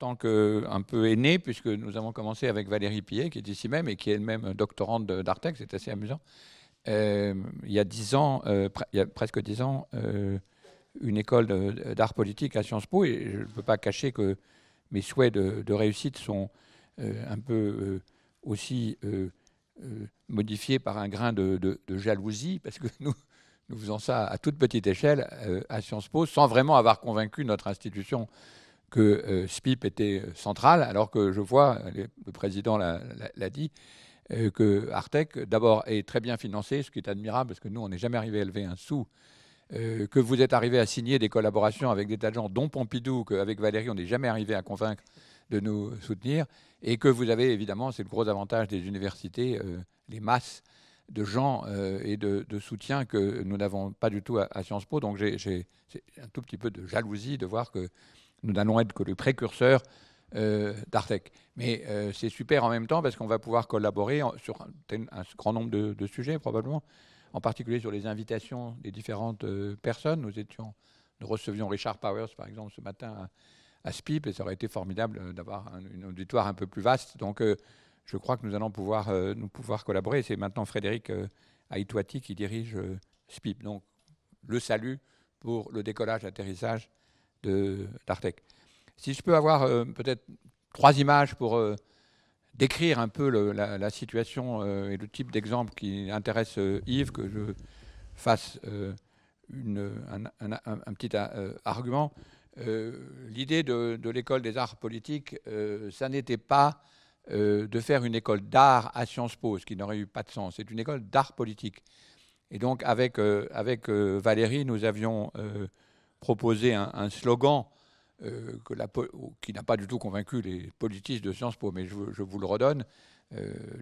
tant qu'un peu aîné, puisque nous avons commencé avec Valérie Pillet, qui est ici même et qui est elle-même doctorante d'Artec, c'est assez amusant. Il y a 10 ans, il y a presque 10 ans, une école d'art politique à Sciences Po, et je ne peux pas cacher que mes souhaits de réussite sont un peu aussi modifiés par un grain de jalousie, parce que nous faisons ça à toute petite échelle à Sciences Po, sans vraiment avoir convaincu notre institution que SPIP était central, alors que je vois, le président l'a dit, que Artec, d'abord, est très bien financé, ce qui est admirable, parce que nous, on n'est jamais arrivé à lever un sou, que vous êtes arrivé à signer des collaborations avec des tas de gens, dont Pompidou, qu'avec Valérie, on n'est jamais arrivé à convaincre de nous soutenir, et que vous avez, évidemment, c'est le gros avantage des universités, les masses de gens et de soutien que nous n'avons pas du tout à Sciences Po. Donc j'ai un tout petit peu de jalousie de voir que nous n'allons être que le précurseur d'Artec. Mais c'est super en même temps parce qu'on va pouvoir collaborer sur un grand nombre de sujets probablement, en particulier sur les invitations des différentes personnes. Nous recevions Richard Powers, par exemple, ce matin à SPIP, et ça aurait été formidable d'avoir une auditoire un peu plus vaste. Donc je crois que nous allons pouvoir collaborer. C'est maintenant Frédéric Aïtouati qui dirige SPIP. Donc le salut pour le décollage, l'atterrissage d'Artec. Si je peux avoir peut-être 3 images pour décrire un peu la situation et le type d'exemple qui intéresse Yves, que je fasse un petit argument. L'idée de l'école des arts politiques, ça n'était pas de faire une école d'art à Sciences Po, ce qui n'aurait eu pas de sens. C'est une école d'art politique. Et donc, avec Valérie, nous avions proposé un slogan qui n'a pas du tout convaincu les politistes de Sciences Po, mais je vous le redonne.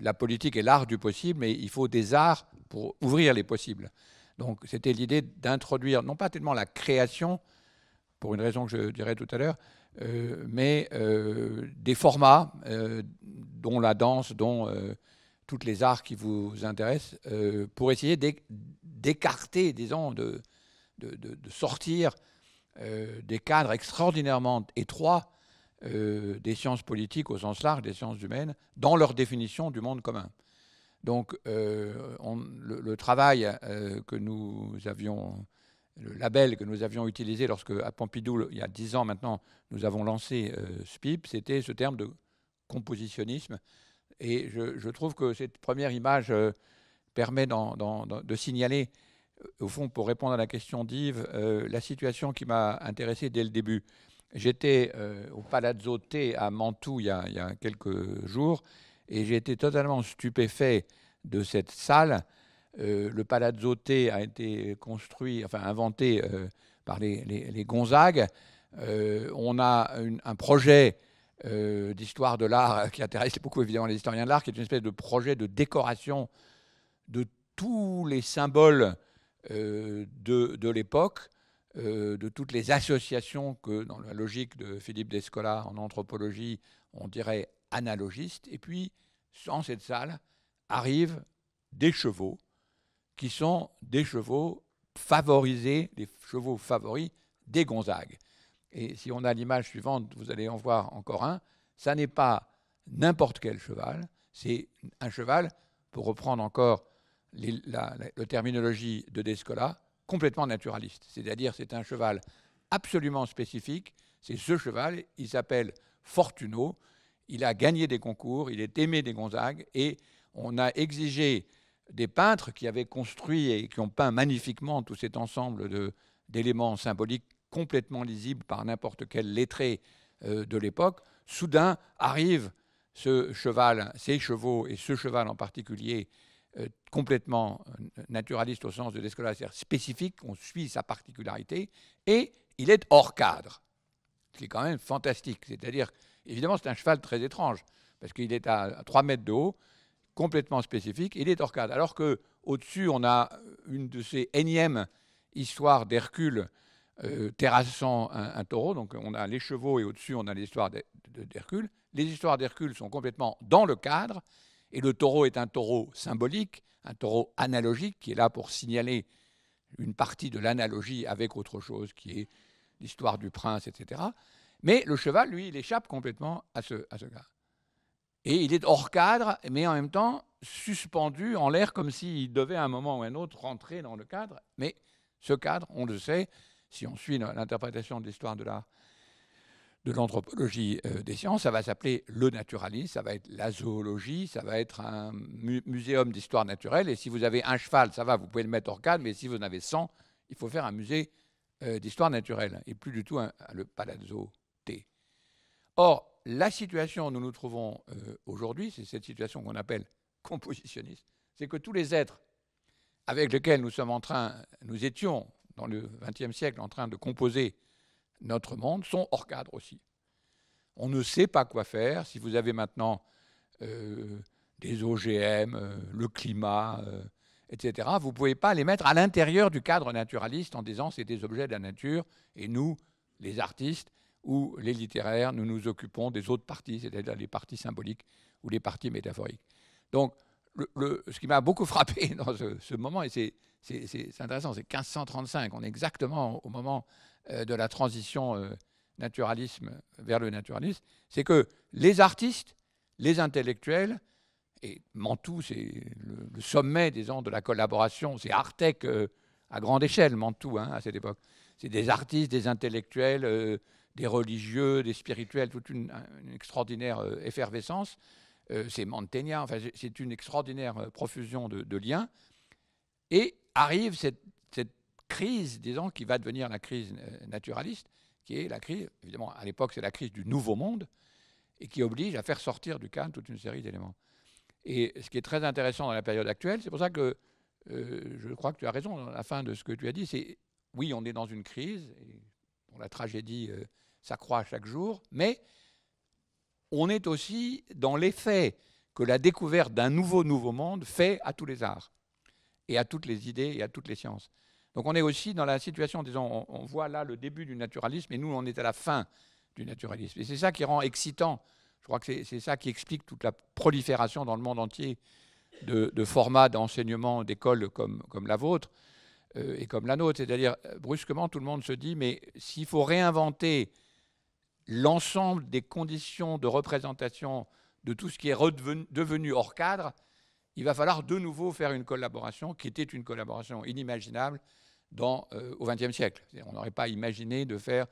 La politique est l'art du possible, mais il faut des arts pour ouvrir les possibles. Donc, c'était l'idée d'introduire, non pas tellement la création, pour une raison que je dirai tout à l'heure, mais des formats, dont la danse, dont toutes les arts qui vous intéressent, pour essayer d'écarter, disons, de sortir des cadres extraordinairement étroits des sciences politiques au sens large, des sciences humaines, dans leur définition du monde commun. Donc le travail que nous avions, le label que nous avions utilisé lorsque, à Pompidou, il y a 10 ans maintenant, nous avons lancé SPIP, c'était ce terme de compositionnisme. Et je trouve que cette première image permet de signaler, au fond, pour répondre à la question d'Yves, la situation qui m'a intéressé dès le début. J'étais au Palazzo T à Mantoue il y a quelques jours, et j'ai été totalement stupéfait de cette salle. Le Palazzo T a été inventé par les Gonzague. On a un projet d'histoire de l'art qui intéresse beaucoup évidemment les historiens de l'art, qui est une espèce de projet de décoration de tous les symboles de l'époque, de toutes les associations que, dans la logique de Philippe Descola en anthropologie, on dirait analogistes. Et puis, dans cette salle, arrivent des chevaux qui sont des chevaux favorisés, des chevaux favoris des Gonzague. Et si on a l'image suivante, vous allez en voir encore un, ça n'est pas n'importe quel cheval, c'est un cheval, pour reprendre encore la terminologie de Descola, complètement naturaliste. C'est-à-dire c'est un cheval absolument spécifique, c'est ce cheval, il s'appelle Fortuno, il a gagné des concours, il est aimé des Gonzague, et on a exigé des peintres qui avaient construit et qui ont peint magnifiquement tout cet ensemble d'éléments symboliques complètement lisibles par n'importe quel lettré de l'époque. Soudain arrive ce cheval, ces chevaux et ce cheval en particulier, complètement naturaliste au sens de Descola, c'est-à-dire spécifique, on suit sa particularité, et il est hors cadre, ce qui est quand même fantastique. C'est-à-dire, évidemment, c'est un cheval très étrange, parce qu'il est à 3 mètres de haut, complètement spécifique, il est hors cadre. Alors qu'au-dessus, on a une de ces énièmes histoires d'Hercule terrassant un taureau. Donc on a les chevaux et au-dessus, on a l'histoire d'Hercule. Les histoires d'Hercule sont complètement dans le cadre, et le taureau est un taureau symbolique, un taureau analogique, qui est là pour signaler une partie de l'analogie avec autre chose, qui est l'histoire du prince, etc. Mais le cheval, lui, il échappe complètement à ce cadre. Et il est hors cadre, mais en même temps suspendu en l'air comme s'il devait à un moment ou à un autre rentrer dans le cadre. Mais ce cadre, on le sait, si on suit l'interprétation de l'histoire de l'anthropologie des sciences, ça va s'appeler le naturalisme, ça va être la zoologie, ça va être un muséum d'histoire naturelle. Et si vous avez un cheval, ça va, vous pouvez le mettre hors cadre, mais si vous en avez 100, il faut faire un musée d'histoire naturelle et plus du tout le Palazzo T. Or, la situation où nous nous trouvons aujourd'hui, c'est cette situation qu'on appelle compositionniste, c'est que tous les êtres avec lesquels nous étions dans le XXe siècle en train de composer notre monde sont hors cadre aussi. On ne sait pas quoi faire. Si vous avez maintenant des OGM, le climat, etc., vous ne pouvez pas les mettre à l'intérieur du cadre naturaliste en disant c'est des objets de la nature et nous, les artistes ou les littéraires, nous nous occupons des autres parties, c'est-à-dire les parties symboliques ou les parties métaphoriques. Donc, ce qui m'a beaucoup frappé dans ce moment, et c'est intéressant, c'est 1535, on est exactement au moment de la transition naturalisme vers le naturalisme, c'est que les artistes, les intellectuels, et Mantoue, c'est le sommet, disons, de la collaboration, c'est Artec à grande échelle, Mantoue, à cette époque. C'est des artistes, des intellectuels, des religieux, des spirituels, toute une extraordinaire effervescence. C'est Mantegna, enfin, c'est une extraordinaire profusion de liens. Et arrive cette crise, disons, qui va devenir la crise naturaliste, qui est la crise, évidemment, à l'époque, c'est la crise du Nouveau Monde, et qui oblige à faire sortir du cadre toute une série d'éléments. Et ce qui est très intéressant dans la période actuelle, c'est pour ça que je crois que tu as raison dans la fin de ce que tu as dit, c'est oui, on est dans une crise, et la tragédie s'accroît chaque jour, mais on est aussi dans l'effet que la découverte d'un nouveau monde fait à tous les arts, et à toutes les idées, et à toutes les sciences. Donc on est aussi dans la situation, disons, on voit là le début du naturalisme, et nous, on est à la fin du naturalisme. Et c'est ça qui rend excitant. Je crois que c'est ça qui explique toute la prolifération dans le monde entier de formats d'enseignement d'écoles comme la vôtre et comme la nôtre. C'est-à-dire, brusquement, tout le monde se dit, mais s'il faut réinventer l'ensemble des conditions de représentation de tout ce qui est devenu hors cadre, il va falloir de nouveau faire une collaboration qui était une collaboration inimaginable au XXe siècle. On n'aurait pas imaginé de faire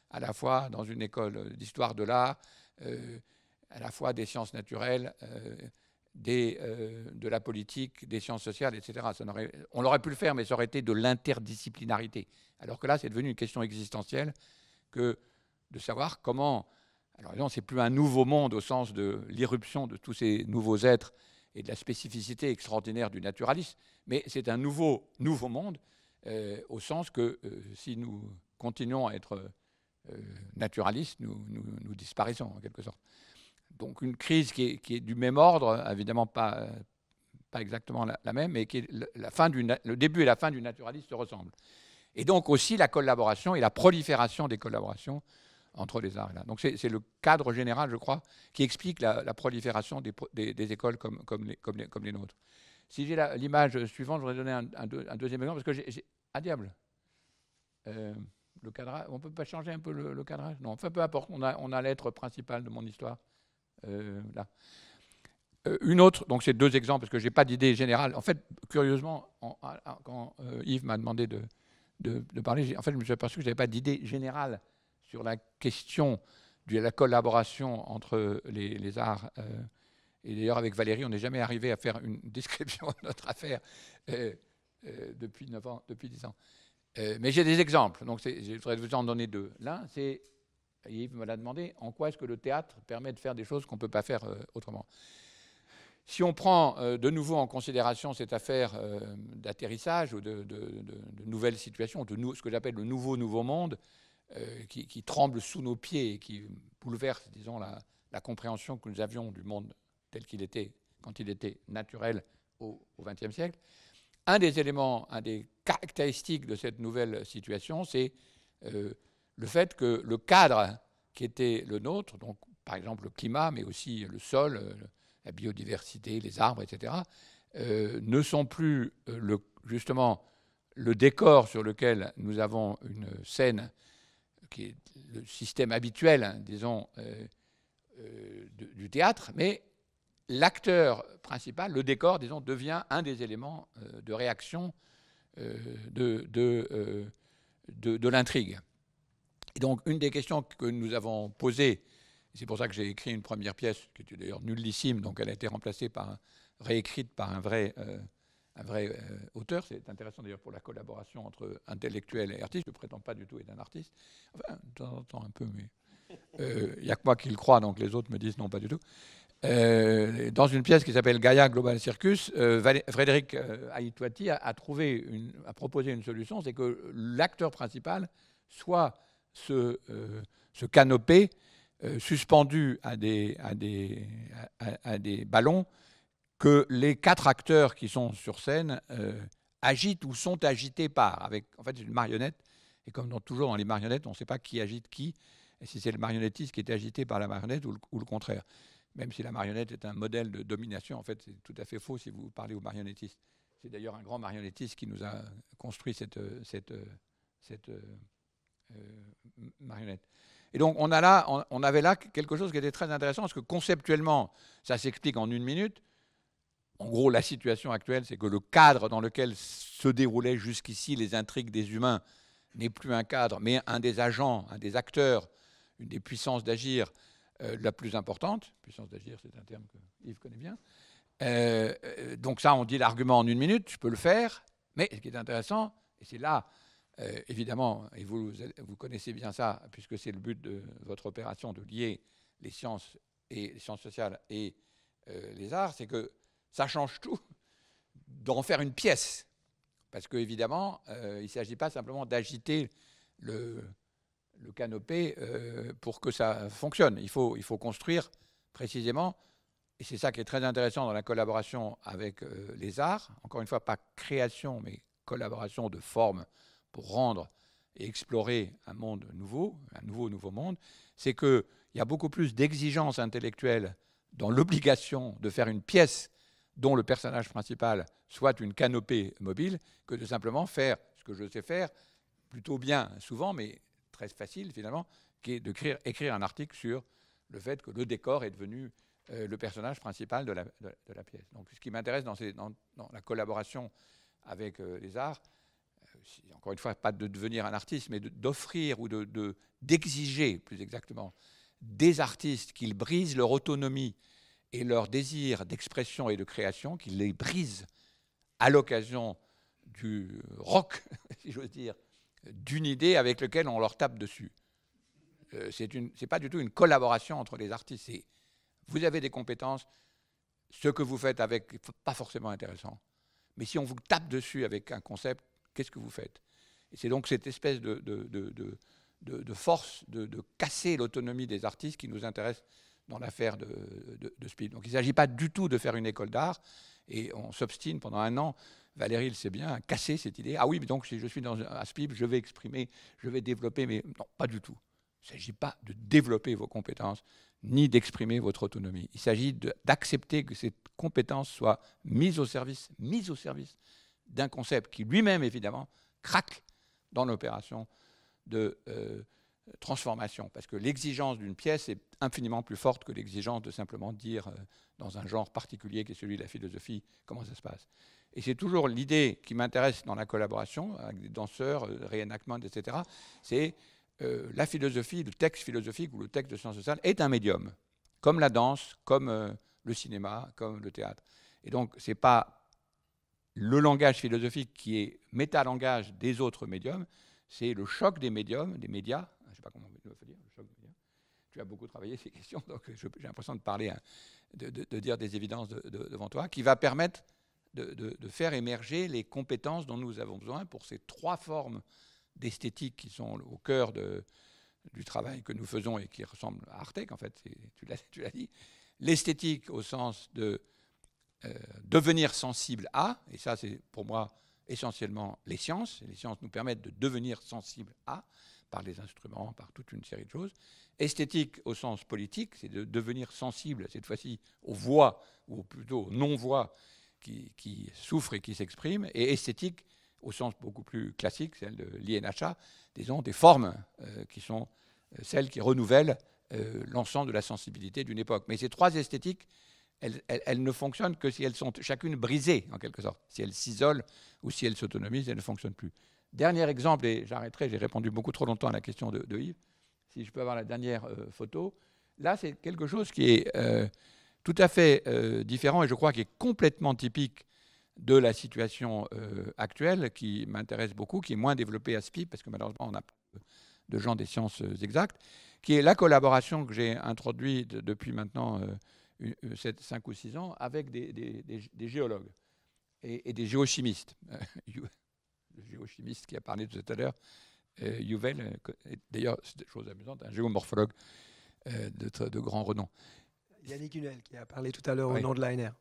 à la fois dans une école d'histoire de l'art, à la fois des sciences naturelles, de la politique, des sciences sociales, etc. On aurait pu le faire, mais ça aurait été de l'interdisciplinarité. Alors que là, c'est devenu une question existentielle que de savoir comment... Alors, non, c'est plus un nouveau monde au sens de l'irruption de tous ces nouveaux êtres et de la spécificité extraordinaire du naturalisme, mais c'est un nouveau monde au sens que si nous continuons à être naturalistes, nous disparaissons en quelque sorte. Donc une crise qui est du même ordre, évidemment pas exactement la même, mais qui est le début et la fin du naturalisme se ressemblent. Et donc aussi la collaboration et la prolifération des collaborations entre les arts et l'art. Donc c'est le cadre général, je crois, qui explique la prolifération des écoles comme les nôtres. Si j'ai l'image suivante, je voudrais donner un deuxième exemple, parce que j'ai... Ah, diable, le cadrage, on ne peut pas changer un peu le cadrage? Non, enfin peu importe, on a l'être principal de mon histoire. Là. Une autre, donc c'est deux exemples, parce que je n'ai pas d'idée générale. En fait, curieusement, quand Yves m'a demandé de parler, en fait, je me suis aperçu que je n'avais pas d'idée générale sur la question de la collaboration entre les arts. Et d'ailleurs, avec Valérie, on n'est jamais arrivé à faire une description de notre affaire depuis 9 ans, depuis 10 ans. Mais j'ai des exemples, donc je voudrais vous en donner deux. L'un, c'est, Yves me l'a demandé, en quoi est-ce que le théâtre permet de faire des choses qu'on ne peut pas faire autrement. Si on prend de nouveau en considération cette affaire d'atterrissage ou de nouvelles situations, ce que j'appelle le nouveau monde, qui tremble sous nos pieds et qui bouleverse, disons, la compréhension que nous avions du monde tel qu'il était, quand il était naturel au XXe siècle. Un des éléments, un des caractéristiques de cette nouvelle situation, c'est le fait que le cadre qui était le nôtre, donc par exemple le climat, mais aussi le sol, la biodiversité, les arbres, etc., ne sont plus justement le décor sur lequel nous avons une scène qui est le système habituel, hein, disons, du théâtre, mais l'acteur principal, le décor, disons, devient un des éléments de réaction de l'intrigue. Et donc, une des questions que nous avons posées, c'est pour ça que j'ai écrit une première pièce, qui était d'ailleurs nullissime, donc elle a été remplacée réécrite par un vrai auteur. C'est intéressant d'ailleurs pour la collaboration entre intellectuel et artiste. Je ne prétends pas du tout être un artiste. Enfin, de temps en temps un peu, mais il n'y a que moi qui le crois, donc les autres me disent non, pas du tout. Dans une pièce qui s'appelle Gaïa Global Circus, Frédéric Aïtouati a proposé une solution, c'est que l'acteur principal soit ce canopé suspendu à des ballons que les 4 acteurs qui sont sur scène agitent ou sont agités par. En fait, c'est une marionnette, et comme toujours dans les marionnettes, on ne sait pas qui agite qui, et si c'est le marionnettiste qui est agité par la marionnette ou le contraire. Même si la marionnette est un modèle de domination, en fait, c'est tout à fait faux si vous parlez aux marionnettistes. C'est d'ailleurs un grand marionnettiste qui nous a construit cette marionnette. Et donc, on avait là quelque chose qui était très intéressant, parce que conceptuellement, ça s'explique en 1 minute. En gros, la situation actuelle, c'est que le cadre dans lequel se déroulaient jusqu'ici les intrigues des humains n'est plus un cadre, mais un des agents, un des acteurs, une des puissances d'agir la plus importante. Puissance d'agir, c'est un terme que Yves connaît bien. Donc ça, on dit l'argument en 1 minute, je peux le faire, mais ce qui est intéressant, et c'est là, évidemment, et vous connaissez bien ça, puisque c'est le but de votre opération, de lier les sciences sociales et les arts, c'est que ça change tout d'en faire une pièce. Parce qu'évidemment, il ne s'agit pas simplement d'agiter le canopé pour que ça fonctionne. Il faut construire précisément, et c'est ça qui est très intéressant dans la collaboration avec les arts, encore une fois, pas création, mais collaboration de formes pour rendre et explorer un monde nouveau, un nouveau monde, c'est qu'il y a beaucoup plus d'exigences intellectuelles dans l'obligation de faire une pièce dont le personnage principal soit une canopée mobile, que de simplement faire ce que je sais faire, plutôt bien souvent, mais très facile finalement, qui est d'écrire un article sur le fait que le décor est devenu le personnage principal de la pièce. Donc ce qui m'intéresse dans la collaboration avec les arts, encore une fois, pas de devenir un artiste, mais d'offrir ou d'exiger, plus exactement, des artistes qu'ils brisent leur autonomie et leur désir d'expression et de création, qu'ils les brisent à l'occasion du rock, si j'ose dire, d'une idée avec laquelle on leur tape dessus. C'est pas du tout une collaboration entre les artistes. Vous avez des compétences, ce que vous faites avec, pas forcément intéressant. Mais si on vous tape dessus avec un concept, qu'est-ce que vous faites? Et c'est donc cette espèce de force de casser l'autonomie des artistes qui nous intéresse dans l'affaire de Spib. Donc il ne s'agit pas du tout de faire une école d'art, et on s'obstine pendant 1 an, Valérie le sait bien, à casser cette idée. Ah oui, mais donc si je suis à Spib, je vais exprimer, je vais développer, mais non, pas du tout. Il ne s'agit pas de développer vos compétences, ni d'exprimer votre autonomie. Il s'agit d'accepter que cette compétence soit mise au service d'un concept qui lui-même, évidemment, craque dans l'opération de transformation. Parce que l'exigence d'une pièce est infiniment plus forte que l'exigence de simplement dire, dans un genre particulier qui est celui de la philosophie, comment ça se passe. Et c'est toujours l'idée qui m'intéresse dans la collaboration, avec des danseurs, réenactment, etc., c'est la philosophie, le texte philosophique ou le texte de sciences sociales est un médium, comme la danse, comme le cinéma, comme le théâtre. Et donc, ce n'est pas le langage philosophique qui est métalangage des autres médiums, c'est le choc des médiums, des médias, je ne sais pas comment on peut dire, le choc des médias. Tu as beaucoup travaillé ces questions, donc j'ai l'impression de parler, de dire des évidences devant toi, qui va permettre de faire émerger les compétences dont nous avons besoin pour ces 3 formes d'esthétique qui sont au cœur du travail que nous faisons et qui ressemblent à Artek, en fait, tu l'as dit. L'esthétique au sens de devenir sensible à, et ça c'est pour moi essentiellement les sciences. Et les sciences nous permettent de devenir sensibles à, par les instruments, par toute une série de choses. Esthétique au sens politique, c'est de devenir sensible, cette fois-ci, aux voix, ou plutôt aux non-voix qui souffrent et qui s'expriment. Et esthétique au sens beaucoup plus classique, celle de l'INHA, disons, des formes qui sont celles qui renouvellent l'ensemble de la sensibilité d'une époque. Mais ces trois esthétiques, elles ne fonctionnent que si elles sont chacune brisées, en quelque sorte. Si elles s'isolent ou si elles s'autonomisent, elles ne fonctionnent plus. Dernier exemple, et j'arrêterai, j'ai répondu beaucoup trop longtemps à la question de Yves. Si je peux avoir la dernière photo. Là, c'est quelque chose qui est tout à fait différent et je crois qui est complètement typique de la situation actuelle, qui m'intéresse beaucoup, qui est moins développée à SPI, parce que malheureusement, on a de gens des sciences exactes, qui est la collaboration que j'ai introduite depuis maintenant 5 ou 6 ans avec des géologues et des géochimistes. Le géochimiste qui a parlé tout à l'heure, Yuval, d'ailleurs, c'est une chose amusante, un géomorphologue de grand renom. Yannick Hunel qui a parlé tout à l'heure au nom de l'ANR.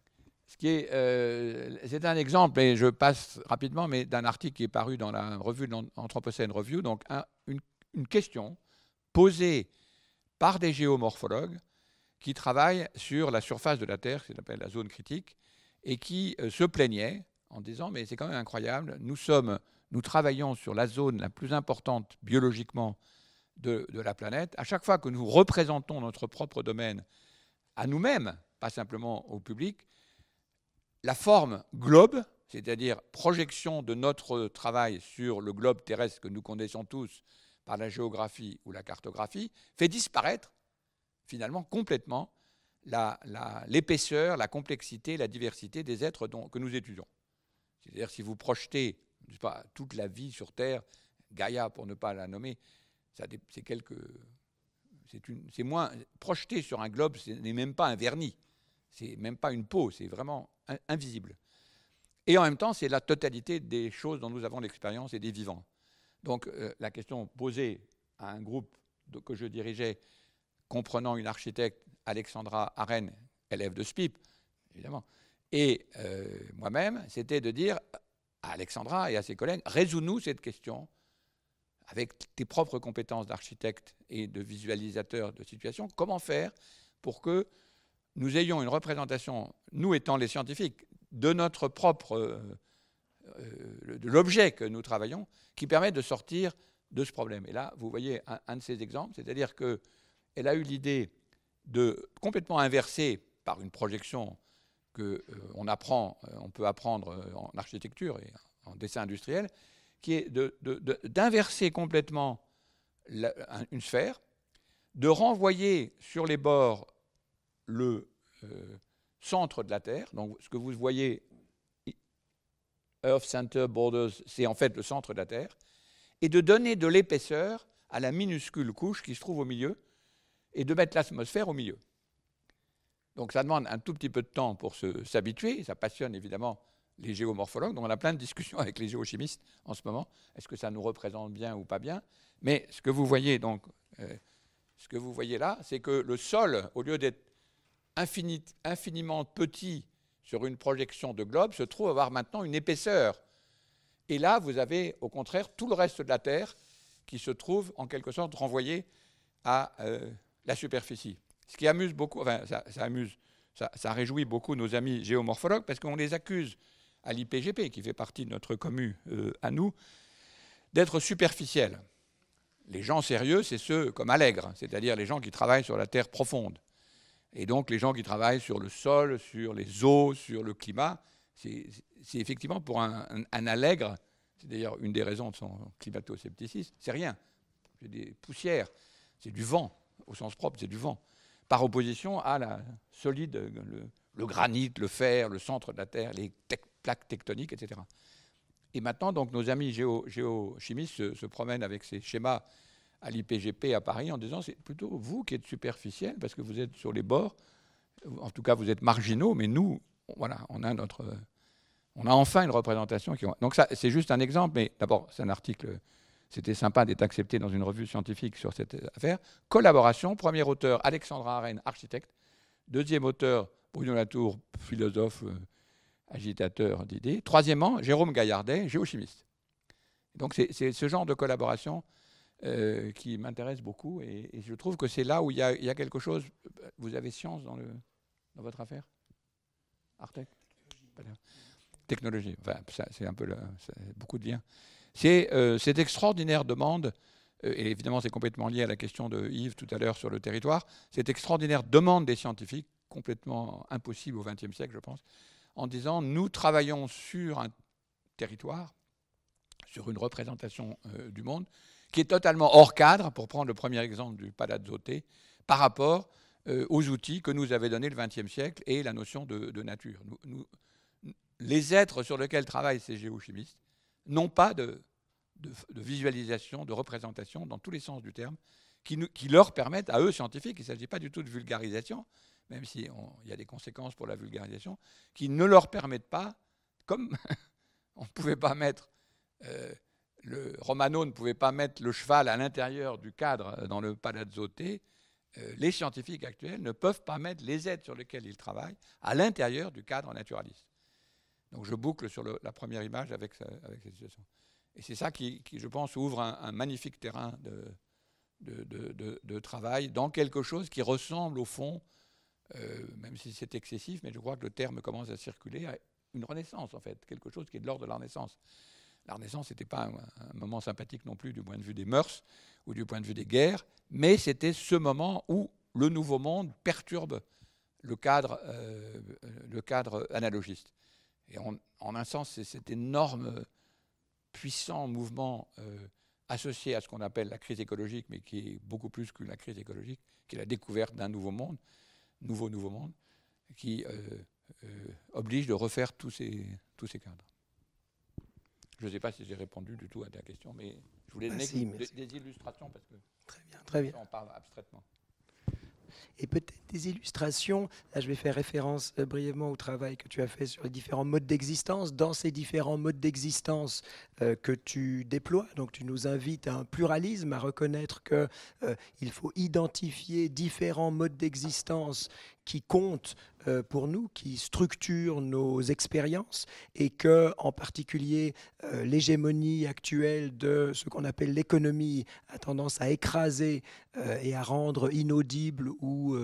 C'est un exemple, et je passe rapidement, mais d'un article qui est paru dans la revue Anthropocène Review, donc une question posée par des géomorphologues qui travaillent sur la surface de la Terre, qui s'appelle la zone critique, et qui se plaignaient en disant « mais c'est quand même incroyable, nous travaillons sur la zone la plus importante biologiquement de la planète. À chaque fois que nous représentons notre propre domaine à nous-mêmes, pas simplement au public, la forme globe, c'est-à-dire projection de notre travail sur le globe terrestre que nous connaissons tous par la géographie ou la cartographie, fait disparaître finalement complètement l'épaisseur, la complexité, la diversité des êtres que nous étudions. C'est-à-dire si vous projetez pas, toute la vie sur Terre, Gaïa pour ne pas la nommer, c'est moins projeté sur un globe, ce n'est même pas un vernis, c'est même pas une peau, c'est vraiment invisible. Et en même temps, c'est la totalité des choses dont nous avons l'expérience et des vivants. Donc la question posée à un groupe que je dirigeais, comprenant une architecte, Alexandra Arène, élève de SPIP, évidemment, et moi-même, c'était de dire à Alexandra et à ses collègues, résous-nous cette question avec tes propres compétences d'architecte et de visualisateur de situation, comment faire pour que nous ayons une représentation, nous étant les scientifiques, de notre propre, de l'objet que nous travaillons, qui permet de sortir de ce problème. Et là, vous voyez un de ces exemples, c'est-à-dire qu'elle a eu l'idée de complètement inverser par une projection on peut apprendre en architecture et en dessin industriel, qui est d'inverser complètement une sphère, de renvoyer sur les bords le centre de la Terre. Donc ce que vous voyez, Earth Center Borders, c'est en fait le centre de la Terre, et de donner de l'épaisseur à la minuscule couche qui se trouve au milieu, et de mettre l'atmosphère au milieu. Donc ça demande un tout petit peu de temps pour s'habituer, ça passionne évidemment les géomorphologues, donc on a plein de discussions avec les géochimistes en ce moment, est-ce que ça nous représente bien ou pas bien, mais ce que vous voyez donc, ce que vous voyez là, c'est que le sol, au lieu d'être infiniment petit sur une projection de globe, se trouve avoir maintenant une épaisseur. Et là, vous avez au contraire tout le reste de la Terre qui se trouve en quelque sorte renvoyé à la superficie. Ce qui amuse beaucoup, enfin ça réjouit beaucoup nos amis géomorphologues parce qu'on les accuse à l'IPGP, qui fait partie de notre commu à nous, d'être superficiels. Les gens sérieux, c'est ceux comme Allègre, c'est-à-dire les gens qui travaillent sur la terre profonde. Et donc les gens qui travaillent sur le sol, sur les eaux, sur le climat, c'est effectivement pour un Allègre, c'est d'ailleurs une des raisons de son climato-scepticisme, c'est rien. C'est des poussières, c'est du vent, au sens propre, c'est du vent. Par opposition à la solide, le granit, le fer, le centre de la Terre, les plaques tectoniques, etc. Et maintenant, donc, nos amis géochimistes se promènent avec ces schémas à l'IPGP à Paris en disant c'est plutôt vous qui êtes superficiel parce que vous êtes sur les bords, en tout cas vous êtes marginaux, mais nous, voilà, on a enfin une représentation. Donc ça, c'est juste un exemple, mais d'abord, c'est un article. C'était sympa d'être accepté dans une revue scientifique sur cette affaire. Collaboration, premier auteur, Alexandra Arène, architecte. Deuxième auteur, Bruno Latour, philosophe, agitateur d'idées. Troisièmement, Jérôme Gaillardet, géochimiste. Donc c'est ce genre de collaboration qui m'intéresse beaucoup. Et je trouve que c'est là où il y a quelque chose. Vous avez science dans votre affaire, Artec ? technologie. Enfin, c'est un peu beaucoup de liens. C'est cette extraordinaire demande, et évidemment c'est complètement lié à la question de Yves tout à l'heure sur le territoire, cette extraordinaire demande des scientifiques, complètement impossible au XXe siècle, je pense, en disant nous travaillons sur un territoire, sur une représentation du monde, qui est totalement hors cadre, pour prendre le premier exemple du Palazzo T, par rapport aux outils que nous avait donnés le XXe siècle et la notion de nature. Les êtres sur lesquels travaillent ces géochimistes n'ont pas de visualisation, de représentation, dans tous les sens du terme, qui leur permettent, à eux scientifiques, il ne s'agit pas du tout de vulgarisation, même s'il y a des conséquences pour la vulgarisation, qui ne leur permettent pas, comme on ne pouvait pas mettre, Romano ne pouvait pas mettre le cheval à l'intérieur du cadre dans le Palazzo T, les scientifiques actuels ne peuvent pas mettre les êtres sur lesquels ils travaillent à l'intérieur du cadre naturaliste. Donc je boucle sur la première image avec cette situation. Et c'est ça qui, je pense, ouvre un magnifique terrain de travail dans quelque chose qui ressemble au fond, même si c'est excessif, mais je crois que le terme commence à circuler, à une renaissance en fait, quelque chose qui est de l'ordre de la Renaissance. La Renaissance n'était pas un moment sympathique non plus du point de vue des mœurs ou du point de vue des guerres, mais c'était ce moment où le Nouveau Monde perturbe le cadre analogiste. Et en un sens, c'est cet énorme, puissant mouvement associé à ce qu'on appelle la crise écologique, mais qui est beaucoup plus que la crise écologique, qui est la découverte d'un nouveau monde, nouveau monde, qui oblige de refaire tous ces cadres. Je ne sais pas si j'ai répondu du tout à ta question, mais je voulais donner des illustrations parce que très bien. On parle abstraitement. Et peut-être des illustrations, là je vais faire référence brièvement au travail que tu as fait sur les différents modes d'existence. Dans ces différents modes d'existence que tu déploies, donc tu nous invites à un pluralisme, à reconnaître qu'il faut identifier différents modes d'existence qui comptent pour nous, qui structurent nos expériences, et que, en particulier, l'hégémonie actuelle de ce qu'on appelle l'économie a tendance à écraser et à rendre inaudible ou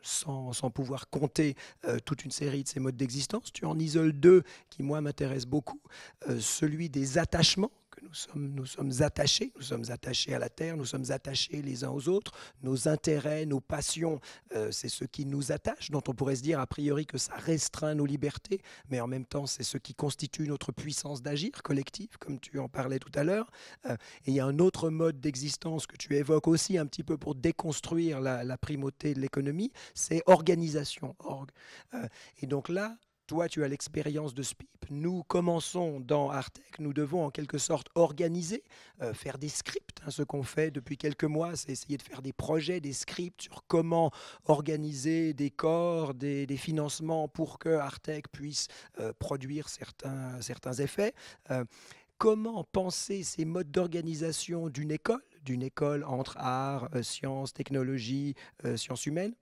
sans pouvoir compter toute une série de ces modes d'existence. Tu en isoles deux qui, moi, m'intéressent beaucoup. Celui des attachements, que nous sommes attachés à la terre, nous sommes attachés les uns aux autres, nos intérêts, nos passions, c'est ce qui nous attache, dont on pourrait se dire a priori que ça restreint nos libertés, mais en même temps c'est ce qui constitue notre puissance d'agir collective, comme tu en parlais tout à l'heure. Et il y a un autre mode d'existence que tu évoques aussi un petit peu pour déconstruire la primauté de l'économie, c'est organisation, et donc là, toi, tu as l'expérience de SPIP. Nous commençons dans Artec. Nous devons en quelque sorte organiser, faire des scripts. Ce qu'on fait depuis quelques mois, c'est essayer de faire des projets, des scripts sur comment organiser des corps, des financements pour que Artec puisse produire certains effets. Comment penser ces modes d'organisation d'une école entre art, sciences, technologie, sciences humaines,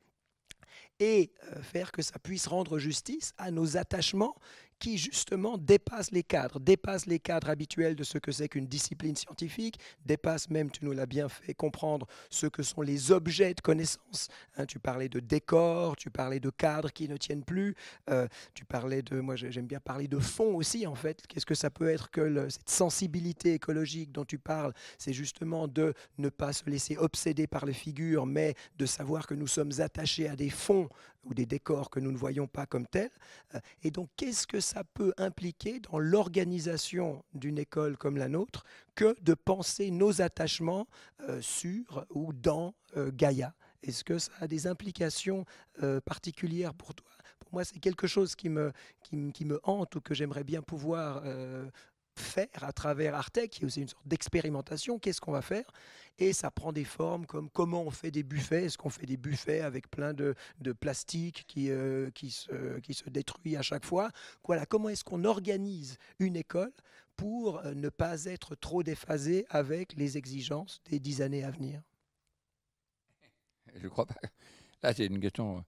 et faire que ça puisse rendre justice à nos attachements qui justement dépassent les cadres habituels de ce que c'est qu'une discipline scientifique, dépassent même, tu nous l'as bien fait comprendre, ce que sont les objets de connaissance. Tu parlais de décors, tu parlais de cadres qui ne tiennent plus, tu parlais de, moi j'aime bien parler de fond aussi en fait. Qu'est-ce que ça peut être que cette sensibilité écologique dont tu parles? C'est justement de ne pas se laisser obséder par les figures, mais de savoir que nous sommes attachés à des fonds ou des décors que nous ne voyons pas comme tels. Et donc, qu'est-ce que ça peut impliquer dans l'organisation d'une école comme la nôtre que de penser nos attachements sur ou dans Gaïa? Est-ce que ça a des implications particulières pour toi? Pour moi, c'est quelque chose qui me hante ou que j'aimerais bien pouvoir faire à travers Artec, qui est aussi une sorte d'expérimentation. Qu'est-ce qu'on va faire? Et ça prend des formes comme comment on fait des buffets. Est-ce qu'on fait des buffets avec plein de plastique qui se détruit à chaque fois? Voilà, comment est-ce qu'on organise une école pour ne pas être trop déphasé avec les exigences des 10 années à venir? Je crois pas. Là, c'est une question.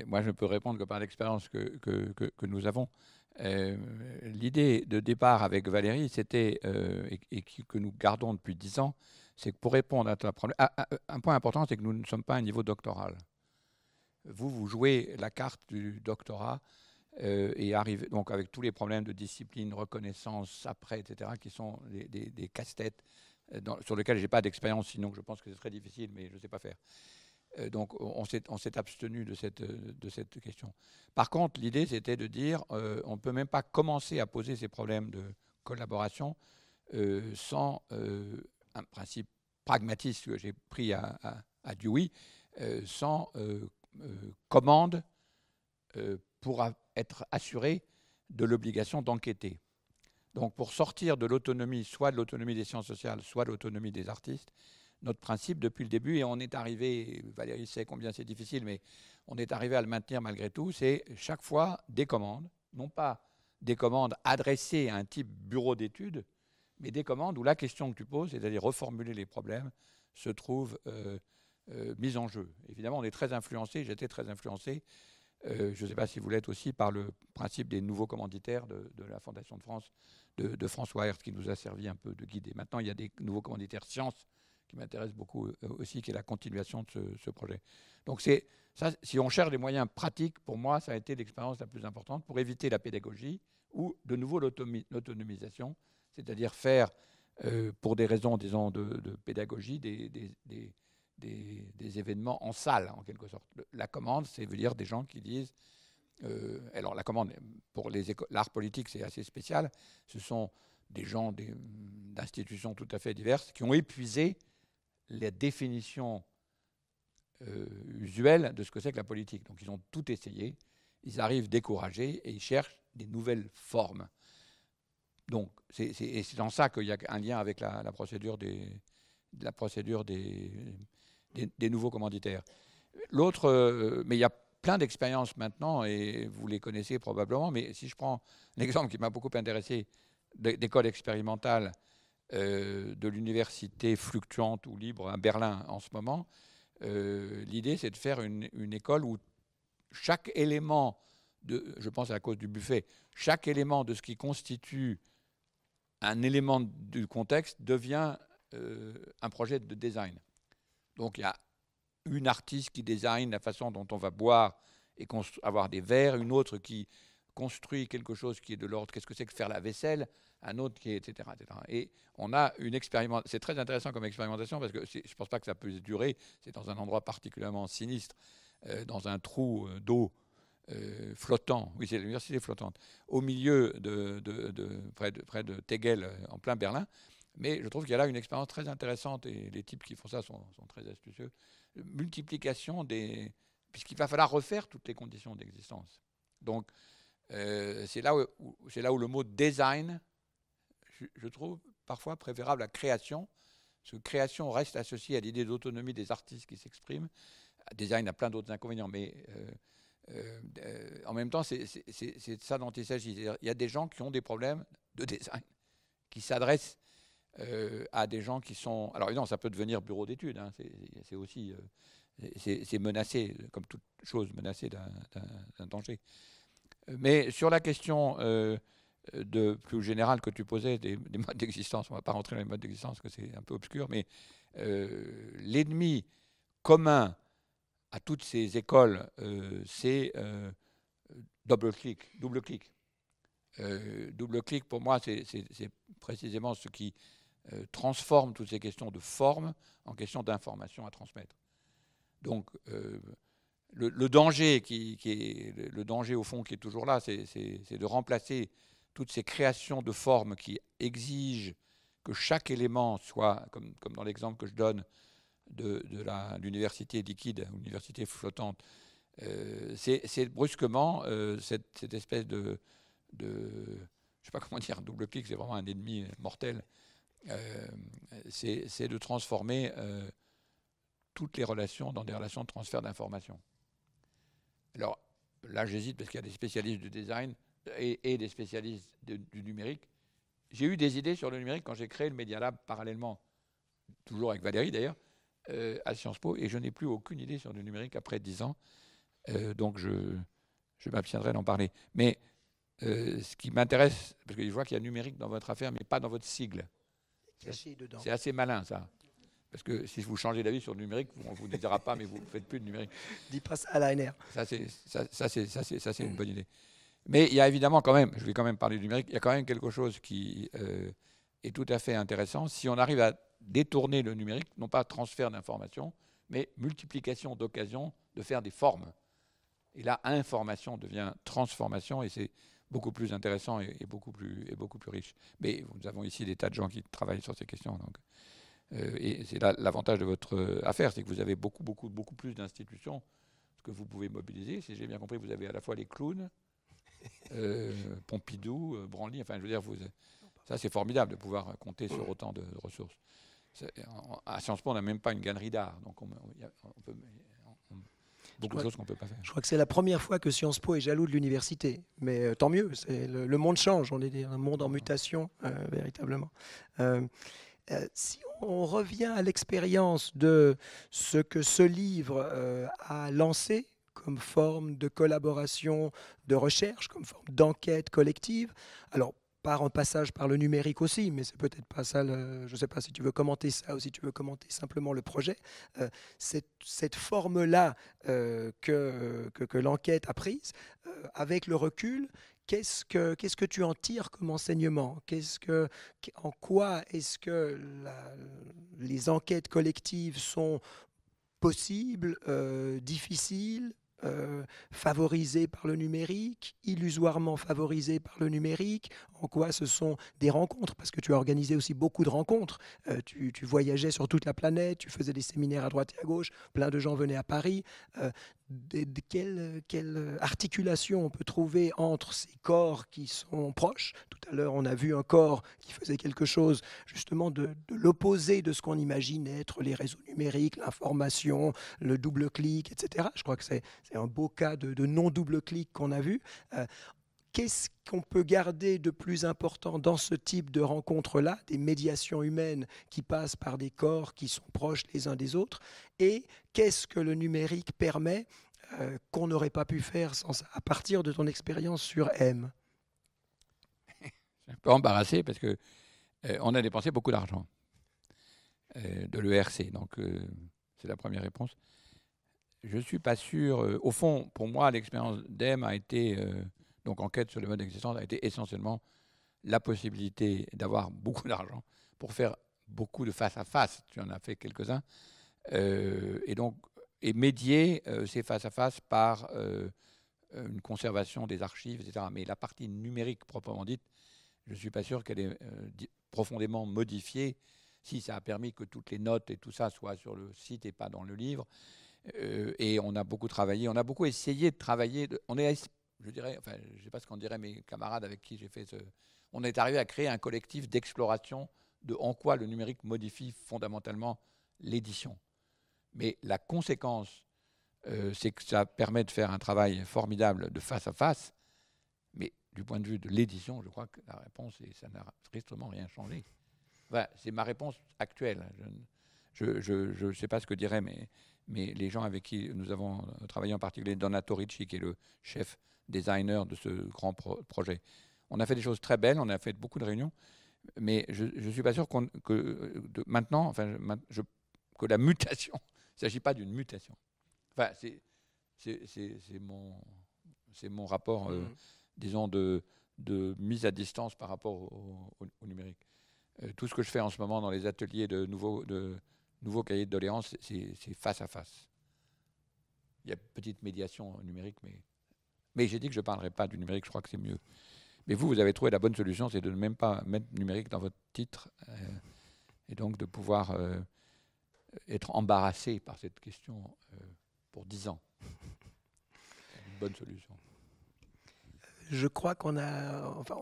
Moi, je ne peux répondre que par l'expérience que nous avons. L'idée de départ avec Valérie, c'était, et que nous gardons depuis 10 ans, c'est que pour répondre à ta problème, un point important, c'est que nous ne sommes pas à un niveau doctoral. Vous jouez la carte du doctorat et arriver donc avec tous les problèmes de discipline, reconnaissance, après, etc., qui sont des casse-têtes sur lesquels je n'ai pas d'expérience, sinon je pense que c'est très difficile, mais je ne sais pas faire. Donc on s'est abstenu de cette question. Par contre, l'idée, c'était de dire on ne peut même pas commencer à poser ces problèmes de collaboration sans un principe pragmatiste que j'ai pris à Dewey, sans commande pour être assuré de l'obligation d'enquêter. Donc pour sortir de l'autonomie, soit de l'autonomie des sciences sociales, soit de l'autonomie des artistes, notre principe depuis le début, et on est arrivé, Valérie sait combien c'est difficile, mais on est arrivé à le maintenir malgré tout, c'est chaque fois des commandes, non pas des commandes adressées à un type bureau d'études, mais des commandes où la question que tu poses, c'est-à-dire reformuler les problèmes, se trouve mise en jeu. Évidemment, on est très influencé, j'étais très influencé, je ne sais pas si vous l'êtes aussi, par le principe des nouveaux commanditaires de la Fondation de France, de François Hertz, qui nous a servi un peu de guide. Et maintenant, il y a des nouveaux commanditaires sciences qui m'intéresse beaucoup aussi, qui est la continuation de ce projet. Donc ça, si on cherche des moyens pratiques, pour moi, ça a été l'expérience la plus importante pour éviter la pédagogie ou de nouveau l'autonomisation, c'est-à-dire faire, pour des raisons, disons, de pédagogie, des événements en salle, en quelque sorte. La commande, c'est veut dire des gens qui disent... alors la commande, pour l'art politique, c'est assez spécial. Ce sont des gens d'institutions tout à fait diverses qui ont épuisé la définition usuelle de ce que c'est que la politique. Donc ils ont tout essayé, ils arrivent découragés et ils cherchent des nouvelles formes. Donc c'est dans ça qu'il y a un lien avec la procédure des nouveaux commanditaires. L'autre, mais il y a plein d'expériences maintenant, et vous les connaissez probablement, mais si je prends l'exemple qui m'a beaucoup intéressé d'école expérimentale de l'université fluctuante ou libre à Berlin en ce moment, l'idée c'est de faire une école où chaque élément, je pense à cause du buffet, chaque élément de ce qui constitue un élément du contexte devient un projet de design. Donc il y a une artiste qui design la façon dont on va boire et avoir des verres, une autre qui construit quelque chose qui est de l'ordre, qu'est-ce que c'est que faire la vaisselle, un autre qui est, etc., etc. Et on a une expérimentation, c'est très intéressant comme expérimentation parce que je ne pense pas que ça peut durer, c'est dans un endroit particulièrement sinistre, dans un trou d'eau flottant, oui c'est l'université flottante, au milieu près de Tegel, en plein Berlin, mais je trouve qu'il y a là une expérience très intéressante et les types qui font ça sont très astucieux. Multiplication puisqu'il va falloir refaire toutes les conditions d'existence. Donc, c'est là où le mot design, je trouve parfois préférable à création, parce que création reste associée à l'idée d'autonomie des artistes qui s'expriment. Design a plein d'autres inconvénients, mais en même temps, c'est de ça dont il s'agit. Il y a des gens qui ont des problèmes de design, qui s'adressent à des gens qui sont... Alors évidemment, ça peut devenir bureau d'études, hein, c'est aussi... c'est menacé, comme toute chose menacée d'un danger. Mais sur la question plus générale que tu posais, des modes d'existence, on ne va pas rentrer dans les modes d'existence, parce que c'est un peu obscur, mais l'ennemi commun à toutes ces écoles, c'est double-clic. Double-clic, pour moi, c'est précisément ce qui transforme toutes ces questions de forme en questions d'information à transmettre. Donc, le danger le danger au fond qui est toujours là, c'est de remplacer toutes ces créations de formes qui exigent que chaque élément soit, comme dans l'exemple que je donne de l'université liquide, l'université flottante, c'est brusquement cette espèce de je ne sais pas comment dire, double clic, c'est vraiment un ennemi mortel. C'est de transformer toutes les relations dans des relations de transfert d'informations. Alors là, j'hésite parce qu'il y a des spécialistes du design et des spécialistes du numérique. J'ai eu des idées sur le numérique quand j'ai créé le Media Lab parallèlement, toujours avec Valérie d'ailleurs, à Sciences Po, et je n'ai plus aucune idée sur le numérique après 10 ans. Donc je m'abstiendrai d'en parler. Mais ce qui m'intéresse, parce que je vois qu'il y a numérique dans votre affaire, mais pas dans votre sigle. C'est assez malin, ça. Parce que si vous changez d'avis sur le numérique, on ne vous le dira pas, mais vous ne faites plus de numérique. Dis pas ça à l'ANR. Ça, c'est une bonne idée. Mais il y a évidemment quand même, je vais quand même parler du numérique, il y a quand même quelque chose qui est tout à fait intéressant. Si on arrive à détourner le numérique, non pas transfert d'informations, mais multiplication d'occasions de faire des formes. Et là, information devient transformation et c'est beaucoup plus intéressant et beaucoup plus riche. Mais nous avons ici des tas de gens qui travaillent sur ces questions. Donc, et c'est là l'avantage de votre affaire, c'est que vous avez beaucoup plus d'institutions que vous pouvez mobiliser. Si j'ai bien compris, vous avez à la fois les clowns, Pompidou, Branly, enfin je veux dire, ça c'est formidable de pouvoir compter sur autant de ressources. À Sciences Po, on n'a même pas une galerie d'art, donc beaucoup de choses qu'on ne peut pas faire. Je crois que c'est la première fois que Sciences Po est jaloux de l'université, mais tant mieux, le monde change, on est dans un monde en mutation, véritablement. Si on revient à l'expérience de ce que ce livre a lancé comme forme de collaboration, de recherche, comme forme d'enquête collective, alors par un passage par le numérique aussi, mais c'est peut-être pas ça, je ne sais pas si tu veux commenter ça ou si tu veux commenter simplement le projet, cette forme-là que l'enquête a prise, avec le recul, qu'est-ce que tu en tires comme enseignement? En quoi est-ce que les enquêtes collectives sont possibles, difficiles, favorisées par le numérique, illusoirement favorisées par le numérique? En quoi ce sont des rencontres? Parce que tu as organisé aussi beaucoup de rencontres. Tu voyageais sur toute la planète, tu faisais des séminaires à droite et à gauche, plein de gens venaient à Paris. Quelle articulation on peut trouver entre ces corps qui sont proches? Tout à l'heure, on a vu un corps qui faisait quelque chose justement de l'opposé de ce qu'on imagine être les réseaux numériques, l'information, le double-clic, etc. Je crois que c'est un beau cas de non-double-clic qu'on a vu. Qu'est-ce qu'on peut garder de plus important dans ce type de rencontres-là, des médiations humaines qui passent par des corps qui sont proches les uns des autres? Et qu'est-ce que le numérique permet qu'on n'aurait pas pu faire sans ça, à partir de ton expérience sur M? Je suis un peu embarrassé parce que on a dépensé beaucoup d'argent de l'ERC, donc c'est la première réponse. Je ne suis pas sûr. Au fond, pour moi, l'expérience d'EM a été... donc enquête sur le mode d'existence a été essentiellement la possibilité d'avoir beaucoup d'argent pour faire beaucoup de face-à-face. Tu en as fait quelques-uns. Et médier ces face-à-face par une conservation des archives, etc. Mais la partie numérique proprement dite, je ne suis pas sûr qu'elle est profondément modifiée. Si ça a permis que toutes les notes et tout ça soient sur le site et pas dans le livre. Et on a beaucoup travaillé, on a beaucoup essayé de travailler. Je dirais, enfin, je ne sais pas ce qu'en diraient mes camarades avec qui j'ai fait on est arrivé à créer un collectif d'exploration de en quoi le numérique modifie fondamentalement l'édition. Mais la conséquence, c'est que ça permet de faire un travail formidable de face à face. Mais du point de vue de l'édition, je crois que la réponse, et ça n'a strictement rien changé. Enfin, c'est ma réponse actuelle. Je ne sais pas ce que diraient mais les gens avec qui nous avons travaillé, en particulier Donato Ricci, qui est le chef designer de ce grand projet. On a fait des choses très belles, on a fait beaucoup de réunions, mais je ne suis pas sûr que maintenant, enfin, que la mutation, il ne s'agit pas d'une mutation. Enfin, c'est mon rapport, disons, de mise à distance par rapport au numérique. Tout ce que je fais en ce moment dans les ateliers de nouveaux cahiers de doléances, c'est face à face. Il y a une petite médiation numérique, mais j'ai dit que je ne parlerai pas du numérique, je crois que c'est mieux. Mais vous avez trouvé la bonne solution, c'est de ne même pas mettre numérique dans votre titre, et donc de pouvoir être embarrassé par cette question pour 10 ans. C'est une bonne solution. Je crois on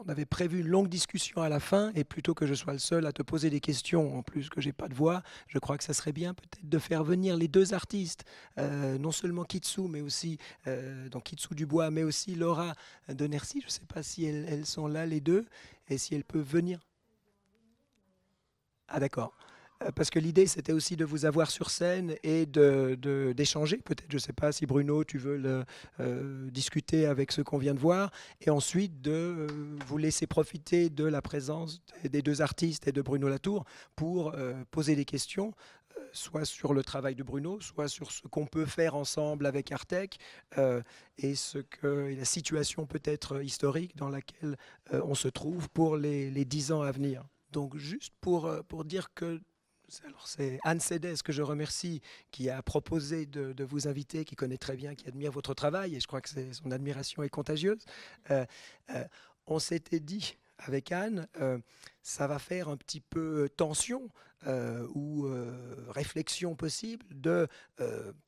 avait prévu une longue discussion à la fin, et plutôt que je sois le seul à te poser des questions, en plus que j'ai pas de voix, je crois que ça serait bien peut-être de faire venir les deux artistes, non seulement Kitsu, mais aussi donc Kitsu Dubois, mais aussi Laura de Nercy. Je ne sais pas si elles sont là les deux, et si elles peuvent venir. Ah d'accord. Parce que l'idée, c'était aussi de vous avoir sur scène et d'échanger. Peut-être, je ne sais pas si Bruno, tu veux discuter avec ceux qu'on vient de voir, et ensuite de vous laisser profiter de la présence des deux artistes et de Bruno Latour pour poser des questions soit sur le travail de Bruno, soit sur ce qu'on peut faire ensemble avec Artec, et la situation peut-être historique dans laquelle on se trouve pour les 10 ans à venir. Donc juste pour dire que alors c'est Anne Cédès que je remercie qui a proposé de vous inviter, qui connaît très bien, qui admire votre travail, et je crois que son admiration est contagieuse. On s'était dit avec Anne, ça va faire un petit peu tension ou réflexion possible de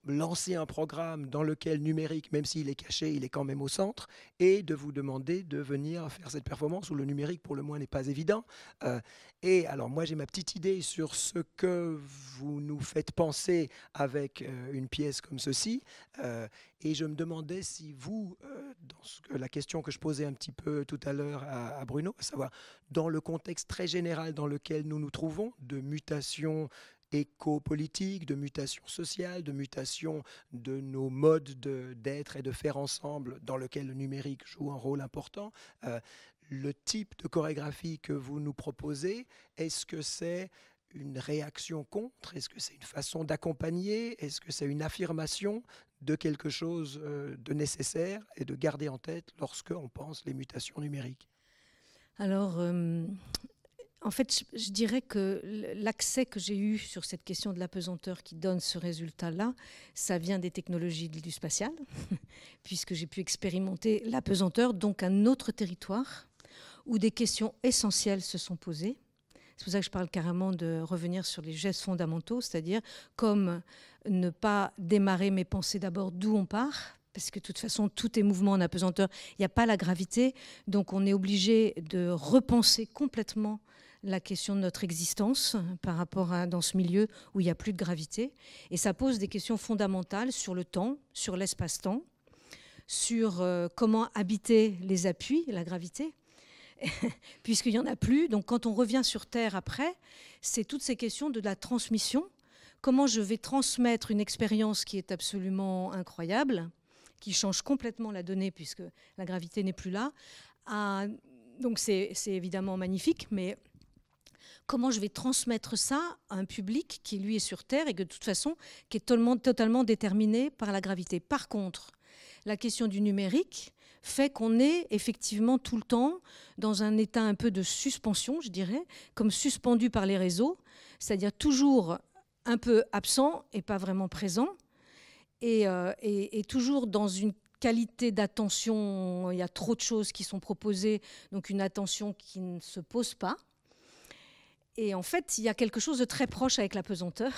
lancer un programme dans lequel numérique, même s'il est caché, il est quand même au centre, et de vous demander de venir faire cette performance où le numérique pour le moins n'est pas évident. Et alors moi j'ai ma petite idée sur ce que vous nous faites penser avec une pièce comme ceci, et je me demandais si vous, la question que je posais un petit peu tout à l'heure à Bruno, à savoir dans le contexte très général dans lequel nous nous trouvons, de mutation éco-politique, de mutation sociale, de mutation de nos modes d'être et de faire ensemble, dans lequel le numérique joue un rôle important. Le type de chorégraphie que vous nous proposez, est-ce que c'est une réaction contre? Est-ce que c'est une façon d'accompagner? Est-ce que c'est une affirmation de quelque chose de nécessaire et de garder en tête lorsqu'on pense les mutations numériques? Alors, en fait, je dirais que l'accès que j'ai eu sur cette question de l'apesanteur qui donne ce résultat-là, ça vient des technologies du spatial, puisque j'ai pu expérimenter l'apesanteur, donc un autre territoire, où des questions essentielles se sont posées. C'est pour ça que je parle carrément de revenir sur les gestes fondamentaux, c'est-à-dire comme ne pas démarrer mes pensées d'abord d'où on part, parce que de toute façon, tout est mouvement en apesanteur. Il n'y a pas la gravité, donc on est obligé de repenser complètement la question de notre existence par rapport à dans ce milieu où il n'y a plus de gravité. Et ça pose des questions fondamentales sur le temps, sur l'espace-temps, sur comment habiter les appuis, la gravité, puisqu'il n'y en a plus. Donc quand on revient sur Terre après, c'est toutes ces questions de la transmission. Comment je vais transmettre une expérience qui est absolument incroyable, qui change complètement la donnée puisque la gravité n'est plus là. Donc c'est évidemment magnifique, mais comment je vais transmettre ça à un public qui, lui, est sur Terre et que, de toute façon, qui est totalement déterminé par la gravité. Par contre, la question du numérique fait qu'on est effectivement tout le temps dans un état un peu de suspension, je dirais, comme suspendu par les réseaux, c'est-à-dire toujours un peu absent et pas vraiment présent, et toujours dans une qualité d'attention, il y a trop de choses qui sont proposées, donc une attention qui ne se pose pas. Et en fait, il y a quelque chose de très proche avec l'apesanteur,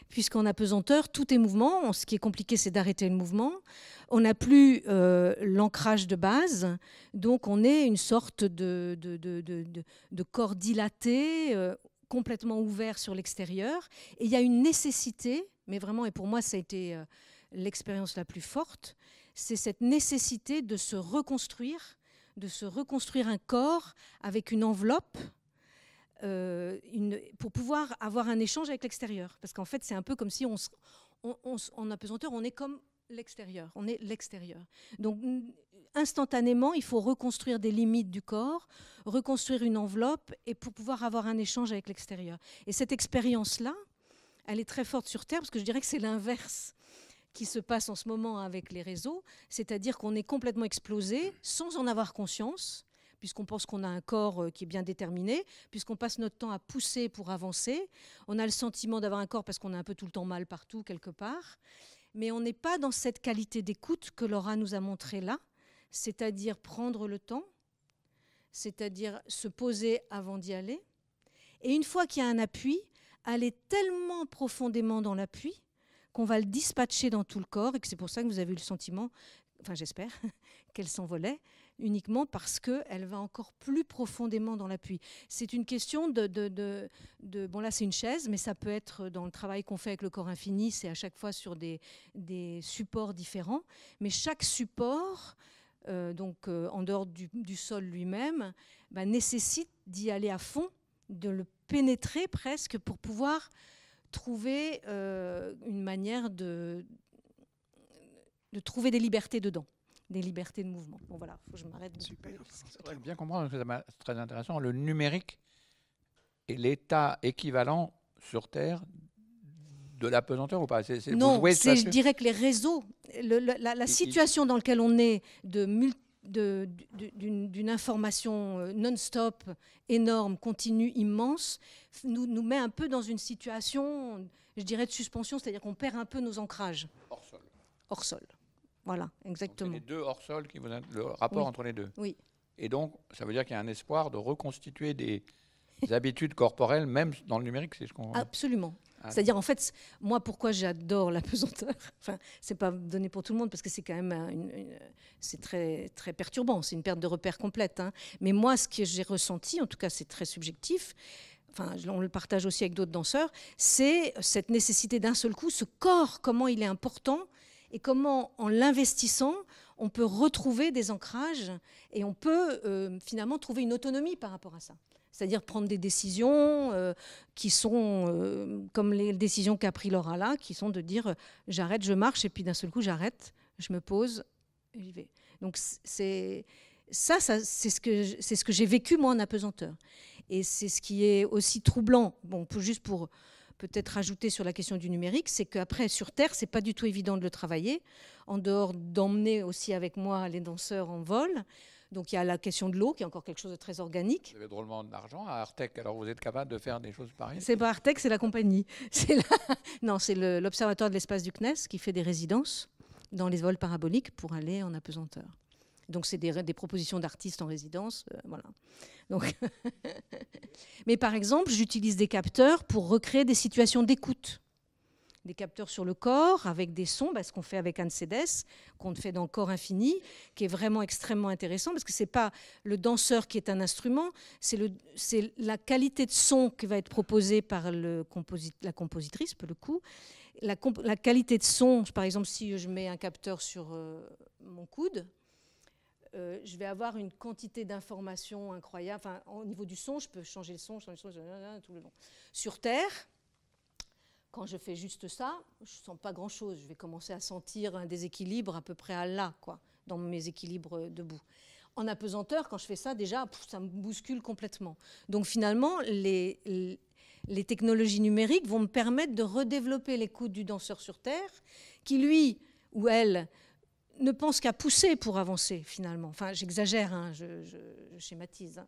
puisqu'en apesanteur, tout est mouvement. Ce qui est compliqué, c'est d'arrêter le mouvement. On n'a plus l'ancrage de base, donc on est une sorte de corps dilaté, complètement ouvert sur l'extérieur. Et il y a une nécessité, mais vraiment, et pour moi, ça a été l'expérience la plus forte, c'est cette nécessité de se reconstruire un corps avec une enveloppe, pour pouvoir avoir un échange avec l'extérieur. Parce qu'en fait, c'est un peu comme si en apesanteur, on est comme l'extérieur. On est l'extérieur. Donc, instantanément, il faut reconstruire des limites du corps, reconstruire une enveloppe, et pour pouvoir avoir un échange avec l'extérieur. Et cette expérience-là, elle est très forte sur Terre, parce que je dirais que c'est l'inverse qui se passe en ce moment avec les réseaux, c'est-à-dire qu'on est complètement explosé sans en avoir conscience, puisqu'on pense qu'on a un corps qui est bien déterminé, puisqu'on passe notre temps à pousser pour avancer. On a le sentiment d'avoir un corps parce qu'on a un peu tout le temps mal partout, quelque part. Mais on n'est pas dans cette qualité d'écoute que Laura nous a montrée là, c'est-à-dire prendre le temps, c'est-à-dire se poser avant d'y aller. Et une fois qu'il y a un appui, aller tellement profondément dans l'appui qu'on va le dispatcher dans tout le corps, et que c'est pour ça que vous avez eu le sentiment, enfin j'espère, qu'elle s'envolait, uniquement parce qu'elle va encore plus profondément dans l'appui. C'est une question bon là c'est une chaise, mais ça peut être dans le travail qu'on fait avec le corps infini, c'est à chaque fois sur des supports différents, mais chaque support, en dehors du sol lui-même, nécessite d'y aller à fond, de le pénétrer presque pour pouvoir trouver une manière de trouver des libertés dedans, des libertés de mouvement. Bon voilà, faut que je m'arrête. Super. C'est très bien comprendre, c'est très intéressant. Le numérique est l'état équivalent sur Terre de l'apesanteur ou pas? Non, je dirais que les réseaux, la situation dans laquelle on est d'une information non-stop, énorme, continue, immense, nous met un peu dans une situation, je dirais, de suspension, c'est-à-dire qu'on perd un peu nos ancrages. Hors sol. Hors sol. Voilà, exactement. Donc, les deux hors sol, le rapport entre les deux. Oui. Et donc, ça veut dire qu'il y a un espoir de reconstituer des habitudes corporelles, même dans le numérique, c'est ce qu'on... Absolument. C'est-à-dire, en fait, moi, pourquoi j'adore l'apesanteur, enfin, c'est pas donné pour tout le monde, parce que c'est quand même c'est très, très perturbant, c'est une perte de repère complète. Hein. Mais moi, ce que j'ai ressenti, en tout cas, c'est très subjectif, enfin, on le partage aussi avec d'autres danseurs, c'est cette nécessité d'un seul coup, ce corps, comment il est important, et comment, en l'investissant, on peut retrouver des ancrages, et on peut finalement trouver une autonomie par rapport à ça. C'est-à-dire prendre des décisions qui sont comme les décisions qu'a pris Laura là, qui sont de dire j'arrête, je marche, et puis d'un seul coup j'arrête, je me pose, et j'y vais. Donc c'est ce que j'ai vécu moi en apesanteur. Et c'est ce qui est aussi troublant, bon, juste pour peut-être rajouter sur la question du numérique, c'est qu'après sur Terre, c'est pas du tout évident de le travailler, en dehors d'emmener aussi avec moi les danseurs en vol. Donc il y a la question de l'eau, qui est encore quelque chose de très organique. Vous avez drôlement d'argent à Artec, alors vous êtes capable de faire des choses pareilles? C'est pas Artec, c'est la compagnie. Non, c'est l'Observatoire de l'espace du CNES qui fait des résidences dans les vols paraboliques pour aller en apesanteur. Donc c'est des propositions d'artistes en résidence, voilà. Donc mais par exemple, j'utilise des capteurs pour recréer des situations d'écoute. Des capteurs sur le corps avec des sons, ce qu'on fait avec Anne Cédès, qu'on fait dans Corps Infini, qui est vraiment extrêmement intéressant parce que c'est pas le danseur qui est un instrument, c'est la qualité de son qui va être proposée par la compositrice, pour le coup. La qualité de son, par exemple, si je mets un capteur sur mon coude, je vais avoir une quantité d'informations incroyable. Enfin, au niveau du son, je peux changer le son, tout le long. Sur Terre, quand je fais juste ça, je ne sens pas grand-chose. Je vais commencer à sentir un déséquilibre à peu près à là, quoi, dans mes équilibres debout. En apesanteur, quand je fais ça, déjà, ça me bouscule complètement. Donc finalement, les technologies numériques vont me permettre de redévelopper l'écoute du danseur sur Terre, qui lui ou elle ne pense qu'à pousser pour avancer, finalement. Enfin, j'exagère, hein, je schématise. Hein.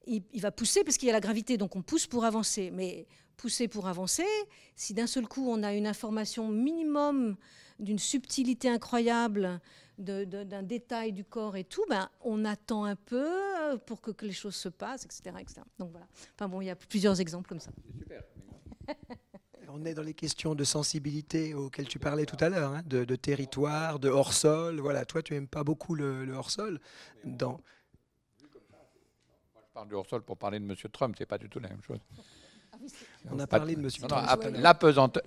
Il va pousser parce qu'il y a la gravité, donc on pousse pour avancer. Mais pousser pour avancer, si d'un seul coup on a une information minimum d'une subtilité incroyable, d'un détail du corps et tout, on attend un peu pour que les choses se passent, etc. etc. Donc voilà. Enfin bon, il y a plusieurs exemples comme ça. C'est super. On est dans les questions de sensibilité auxquelles tu parlais tout à l'heure, hein, de territoire, de hors-sol. Voilà, toi, tu n'aimes pas beaucoup le hors-sol. Je parle du hors-sol pour parler de M. Trump, c'est pas du tout la même chose. On a parlé de M. Trump. L'apesanteur,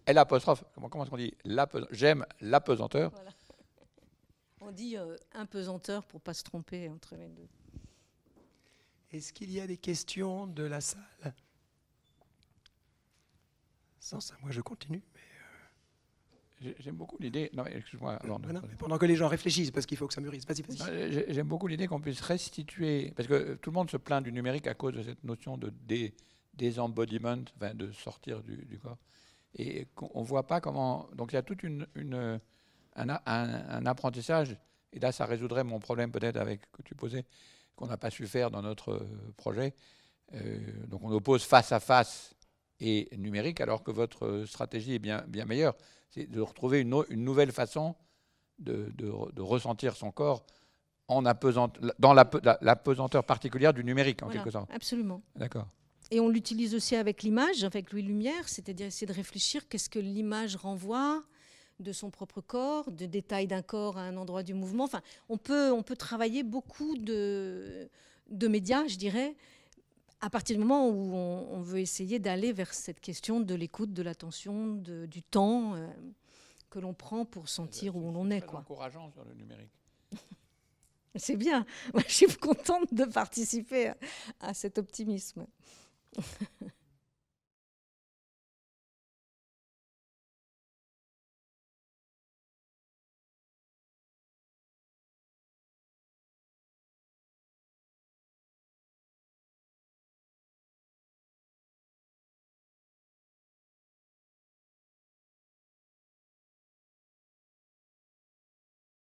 l'apostrophe, comment est-ce qu'on dit? J'aime l'apesanteur. Voilà. On dit impesanteur pour ne pas se tromper entre les deux. Est-ce qu'il y a des questions de la salle? Sans ça, moi je continue. J'aime beaucoup l'idée. Non, excuse-moi. Pendant que les gens réfléchissent, parce qu'il faut que ça mûrisse. Vas-y. J'aime beaucoup l'idée qu'on puisse restituer, parce que tout le monde se plaint du numérique à cause de cette notion de désembodiment, enfin de sortir du corps. Et on ne voit pas comment. Donc il y a tout un apprentissage. Et là, ça résoudrait mon problème peut-être que tu posais, qu'on n'a pas su faire dans notre projet. Donc on oppose face à face et numérique, alors que votre stratégie est bien meilleure. C'est de retrouver une nouvelle façon de ressentir son corps dans l'apesanteur particulière du numérique, en quelque sorte. Absolument. D'accord. Et on l'utilise aussi avec l'image, avec Louis Lumière, c'est-à-dire essayer de réfléchir qu'est-ce que l'image renvoie de son propre corps, de détails d'un corps à un endroit du mouvement. Enfin, on peut travailler beaucoup de médias, je dirais, à partir du moment où on veut essayer d'aller vers cette question de l'écoute, de l'attention, du temps que l'on prend pour sentir où l'on est. C'est encourageant sur le numérique. C'est bien. Moi, je suis contente de participer à cet optimisme.